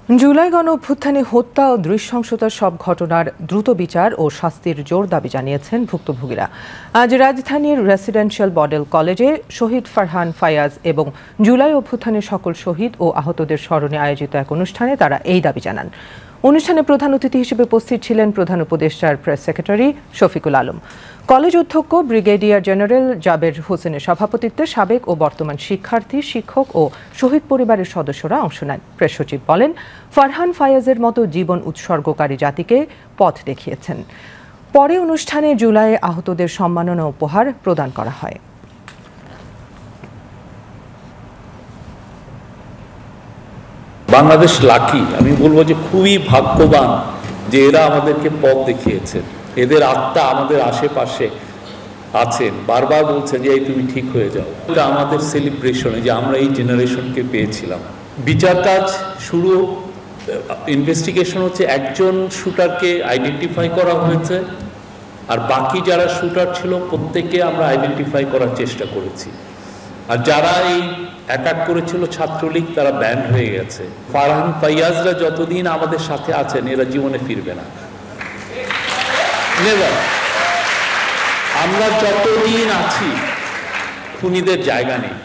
জুলাই গণ অভ্যুত্থানে হত্যা ও নৃশংসতার সব ঘটনার দ্রুত বিচার ও শাস্তির জোর দাবি জানিয়েছেন ভুক্তভোগীরা। আজ রাজধানীর রেসিডেন্সিয়াল মডেল কলেজে শহীদ ফারহান ফায়াজ এবং জুলাই অভ্যুত্থানের সকল শহীদ ও আহতদের স্মরণে আয়োজিত এক অনুষ্ঠানে তারা এই দাবি জানান। অনুষ্ঠানে প্রধান অতিথি হিসেবে উপস্থিত ছিলেন প্রধান উপদেষ্টার press secretary Shafiqul Alam. College অধ্যক্ষ ব্রিগেডিয়ার জেনারেল জাবের হোসেনের সভাপতিত্বে সাবেক ও বর্তমান শিক্ষার্থী, শিক্ষক ও শহীদ পরিবারের সদস্যরা অংশ নেন। প্রেস সচিব বলেন, ফারহান ফায়াজের মতো জীবন উৎসর্গকারী জাতিকে পথ দেখিয়েছেন। পরে অনুষ্ঠানে জুলাইয়ে আহতদের সম্মাননা উপহার প্রদান করা হয়। বাংলাদেশ লাকি, আমি বলবো যে খুবই ভাগ্যবান যে এরা আমাদেরকে পথ দেখিয়েছে। এদের আত্মা আমাদের আশেপাশে আছেন, বারবার বলছেন যে এই তুমি ঠিক হয়ে যাও। এটা আমাদের সেলিব্রেশনে যে আমরা এই জেনারেশনকে পেয়েছিলাম। বিচার কাজ শুরু, ইনভেস্টিগেশন হচ্ছে। একজন শুটারকে আইডেন্টিফাই করা হয়েছে, আর বাকি যারা শুটার ছিল প্রত্যেককে আমরা আইডেন্টিফাই করার চেষ্টা করেছি। আর যারা এই অ্যাটাক করেছিল ছাত্রলীগ, তারা ব্যান্ড হয়ে গেছে। ফারহান ফাইয়াজরা যতদিন আমাদের সাথে আছেন এরা জীবনে ফিরবে না, নেভার। আমরা যতদিন আছি খুনিদের জায়গা নেই।